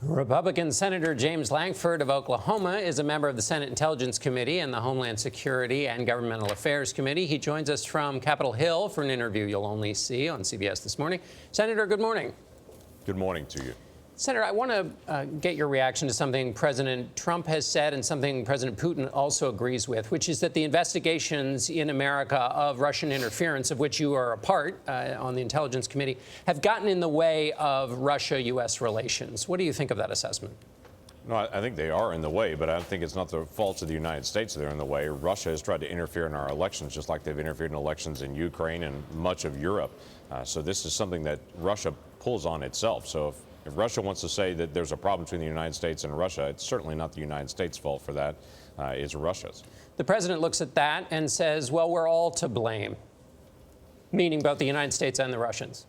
Republican Senator James Lankford of Oklahoma is a member of the Senate Intelligence Committee and the Homeland Security and Governmental Affairs Committee. He joins us from Capitol Hill for an interview you'll only see on CBS This Morning. Senator, good morning. Good morning to you. Senator, I want to get your reaction to something President Trump has said and something President Putin also agrees with, which is that the investigations in America of Russian interference, of which you are a part on the Intelligence Committee, have gotten in the way of Russia-U.S. relations. What do you think of that assessment? No, I think they are in the way, but I think it's not the fault of the United States that they're in the way. Russia has tried to interfere in our elections, just like they've interfered in elections in Ukraine and much of Europe. So this is something that Russia pulls on itself. So if Russia wants to say that there's a problem between the United States and Russia, it's certainly not the United States' fault for that. It's Russia's. The president looks at that and says, well, we're all to blame, meaning both the United States and the Russians.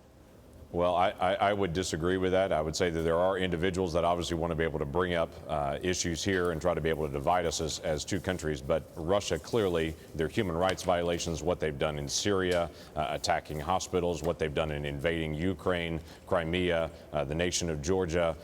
Well, I would disagree with that. I would say that there are individuals that obviously want to be able to bring up issues here and try to be able to divide us as two countries. But Russia, clearly, their human rights violations, what they've done in Syria, attacking hospitals, what they've done in invading Ukraine, Crimea, the nation of Georgia,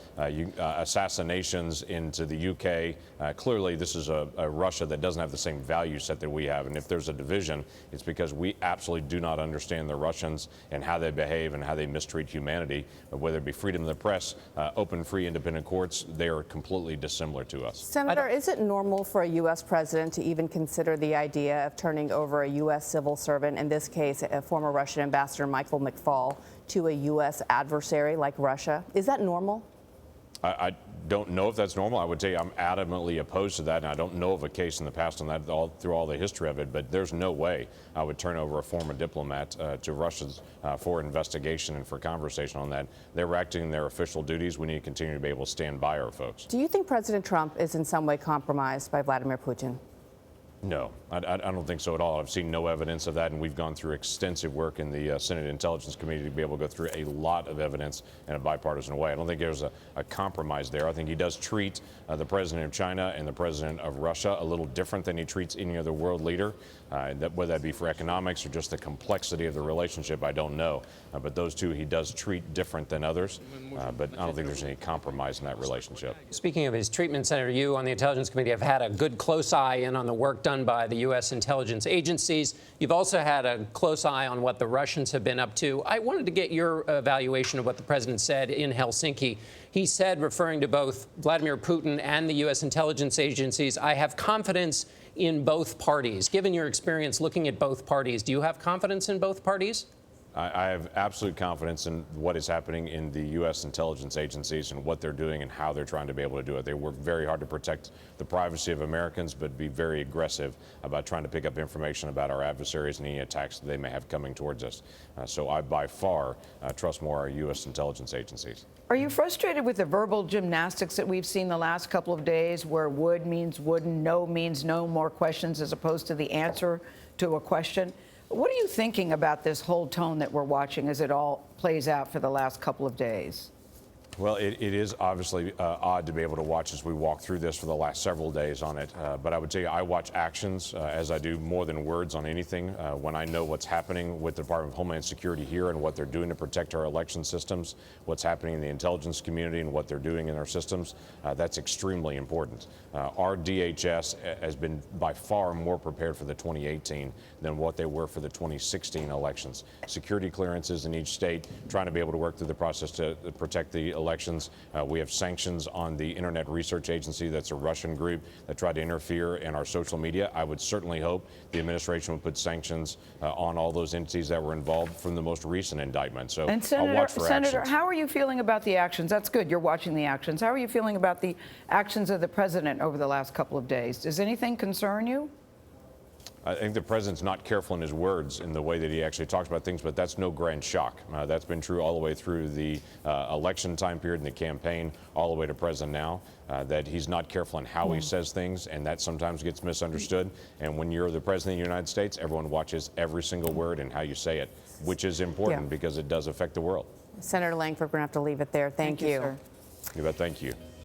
assassinations into the UK. Clearly, this is a Russia that doesn't have the same value set that we have. And if there's a division, it's because we absolutely do not understand the Russians and how they behave and how they mistreat humanity, whether it be freedom of the press, open, free, independent courts. They are completely dissimilar to us. Senator, is it normal for a U.S. president to even consider the idea of turning over a U.S. civil servant, in this case, a former Russian ambassador Michael McFaul, to a U.S. adversary like Russia? Is that normal? I don't know if that's normal. I would say I'm adamantly opposed to that, and I don't know of a case in the past on that through all the history of it, but there's no way I would turn over a former diplomat to Russians for investigation and for conversation on that. They were acting in their official duties. We need to continue to be able to stand by our folks. Do you think President Trump is in some way compromised by Vladimir Putin? No, I don't think so at all. I've seen no evidence of that, and we've gone through extensive work in the Senate Intelligence Committee to be able to go through a lot of evidence in a bipartisan way. I don't think there's a compromise there. I think he does treat the president of China and the president of Russia a little different than he treats any other world leader. Whether that be for economics or just the complexity of the relationship, I don't know. But those two he does treat different than others. But I don't think there's any compromise in that relationship. Speaking of his treatment, Senator, you on the Intelligence Committee have had a good close eye in on the work done by the U.S. intelligence agencies. You've also had a close eye on what the Russians have been up to. I wanted to get your evaluation of what the president said in Helsinki. He said, referring to both Vladimir Putin and the U.S. intelligence agencies, I have confidence in both parties. Given your experience looking at both parties, do you have confidence in both parties? I have absolute confidence in what is happening in the U.S. intelligence agencies and what they're doing and how they're trying to be able to do it. They work very hard to protect the privacy of Americans, but be very aggressive about trying to pick up information about our adversaries and any attacks that they may have coming towards us. So I, by far, trust more our U.S. intelligence agencies. Are you frustrated with the verbal gymnastics that we've seen the last couple of days, where would means wouldn't, no means no more questions, as opposed to the answer to a question? What are you thinking about this whole tone that we're watching as it all plays out for the last couple of days? Well, it is obviously odd to be able to watch as we walk through this for the last several days on it. But I would tell you, I watch actions as I do more than words on anything. When I know what's happening with the Department of Homeland Security here and what they're doing to protect our election systems, what's happening in the intelligence community and what they're doing in our systems, that's extremely important. Our DHS has been by far more prepared for the 2018 than what they were for the 2016 elections. Security clearances in each state, trying to be able to work through the process to protect the elections. We have sanctions on the Internet Research Agency. That's a Russian group that tried to interfere in our social media. I would certainly hope the administration would put sanctions on all those entities that were involved from the most recent indictment. So and Senator, I'll watch for actions. How are you feeling about the actions? That's good. You're watching the actions. How are you feeling about the actions of the president over the last couple of days? Does anything concern you? I think the president's not careful in his words in the way that he actually talks about things, but that's no grand shock. That's been true all the way through the election time period and the campaign, all the way to present now, that he's not careful in how he says things, and that sometimes gets misunderstood. And when you're the president of the United States, everyone watches every single word and how you say it, which is important because it does affect the world. Senator Lankford, we're going to have to leave it there. Thank you. Sir. You bet. Thank you.